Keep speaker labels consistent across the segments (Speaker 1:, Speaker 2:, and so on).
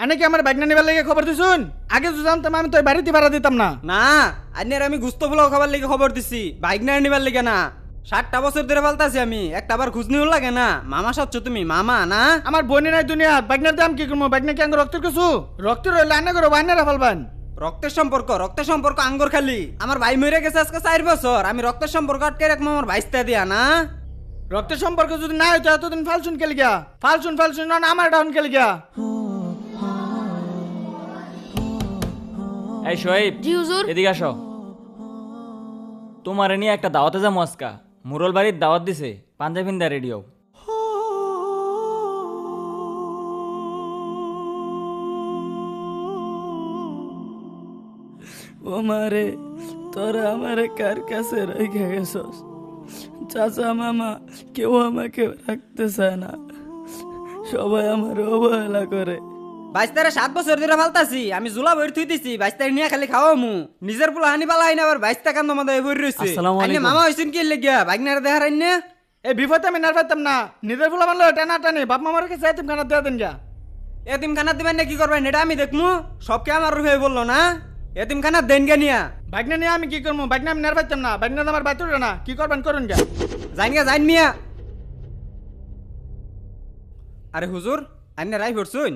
Speaker 1: আনে কি আমার বাইক না নিবার লেগে খবর দিছুন? আগে তো জানতাম আমি তো বাড়িতে ভাড়া দিতাম না।
Speaker 2: না আন্যের আমি গুস্ত পোলাও খাবার লেগে খবর দিছি, বাইক না নিবার লেগে না। 7টা বছর ধরে ফালতাছি আমি, একটা আবার খুঁজ নিও লাগে না। মামা সাচ্ছ তুমি মামা না?
Speaker 1: আমার বোনের নাই দুনিয়া বাইকনার দাম কি করবো? বাইক না কি আঙ্গুর রক্তের কিছু? রক্তের হইলে আনে করো বাইনারা ফেলবেন।
Speaker 2: রক্তের সম্পর্ক আঙ্গর খালি। আমার ভাই মরে গেছে আজকে 4 বছর, আমি রক্তের সম্পর্ক আটকে রাখবো আমার ভাইস্তা দিয়া না?
Speaker 1: রক্তের সম্পর্ক যদি না হইতো এতদিন ফালছুন খেলে গিয়া ফালছুন না আমার ডাউন খেলে গিয়া।
Speaker 3: এই শোয়েব,
Speaker 4: জি হুজুর।
Speaker 3: এদিকে আসো। তোমার নিয়ে একটা দাওয়াতে যা মস্কা মুরল বাড়ির দাওয়াত দিছে, পাঞ্জাবি দা রেডিও।
Speaker 5: ও মারে, তোরা আমারে কার কাছে রেখে গেছস? চাচা মামা কেউ আমাকে রাখতে চায় না, সবাই আমার অবহেলা করে।
Speaker 2: বাইস্তারে 7 বছর ধরে ফালতাছি, আমি জুলা বইর থুই দিছি, বাইস্তারে নিয়ে খালি খাওয়া মু। নিজের পোলা হানি পালা আইনা আবার বাইস্তা কান্দ মাথায় বই রইছে।
Speaker 3: আসসালামু
Speaker 2: আইনে
Speaker 3: আলাইকুম।
Speaker 2: মামা হইছেন কি লাগিয়া বাইকনারে দেখার আইনে?
Speaker 1: এই বিপদে আমি নার পাইতাম না, নিজের ফুলা মানলো টানা টানি বাপ মামার কাছে এতিম খানা দেওয়া দেন গা।
Speaker 2: এতিমখানা দিবেন না কি করবেন এটা আমি দেখমু? সবকে আমার রুফে বললো না, এতিমখানা দেন গে নিয়া।
Speaker 1: বাইক না নিয়ে আমি কি করবো? বাইক না আমি নার পাইতাম না, বাইক না আমার বাইতুর না, কি করবেন করুন গা।
Speaker 2: জাইন মিয়া। আরে হুজুর, আইনে রাই ভরছুন?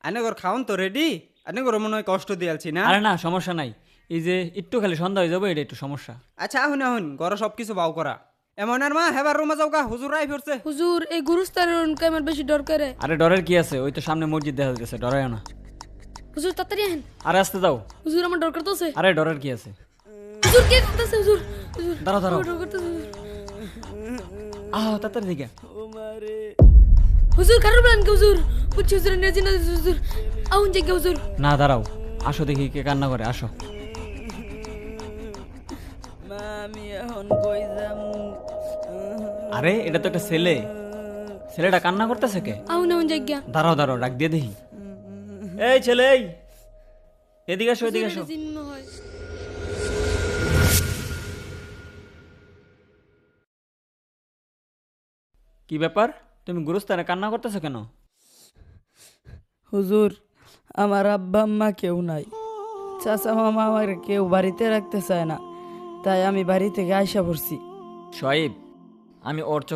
Speaker 2: আইনে ঘর খাওন তো রেডি? আইনে ঘর মনে হয় কষ্ট দিয়ালছি না?
Speaker 3: আরে না, সমস্যা নাই। এই যে একটু খালি সন্ধ্যা হয়ে যাবে, এটা একটু সমস্যা।
Speaker 2: আচ্ছা আহুন ঘর সবকিছু বাউ করা। এমন আর মা হেবার রুমে যাও গা, হুজুর রাই ভরছে।
Speaker 4: হুজুর এই গুরুস্তারের আমার বেশি ডর করে।
Speaker 3: আরে ডরের কি আছে, ওই তো সামনে মসজিদ দেখা যাচ্ছে, ডরায় না।
Speaker 4: হুজুর তাড়াতাড়ি আহেন।
Speaker 3: আরে আসতে দাও।
Speaker 4: হুজুর আমার ডর করতেছে।
Speaker 3: আরে ডরের কি আছে?
Speaker 4: হুজুর কে করতেছে? হুজুর হুজুর
Speaker 3: দাঁড়াও, দাঁড়াও।
Speaker 4: আমার ডর করতেছে হুজুর।
Speaker 3: তাড়াতাড়ি দিকে।
Speaker 5: ও মারে,
Speaker 4: হুজুর কারো বলেন কি হুজুর? বুঝছি হুজুর এনার্জি না হুজুর। আউন জায়গা হুজুর।
Speaker 3: না দাঁড়াও, আসো দেখি কে কান্না করে, আসো।
Speaker 5: মা আমি এখন কই যামু?
Speaker 3: আরে এটা তো একটা ছেলে, ছেলেটা কান্না করতেছে কে?
Speaker 4: আউন আউন জায়গা।
Speaker 3: দাঁড়াও দাঁড়াও, ডাক দিয়ে দেখি। এই ছেলে, এই এদিকে আসো, এদিকে আসো।
Speaker 4: চিহ্ন হয়।
Speaker 3: কি ব্যাপার, তুমি গুরুস্থানে কান্না করতেছো কেন?
Speaker 5: হুজুর, আমার আব্বা আম্মা কেউ নাই, চাচা মামা আমার কেউ বাড়িতে রাখতে চায় না, তাই আমি বাড়ি থেকে আইসা পড়ছি।
Speaker 3: শোয়েব, আমি ওর চোখ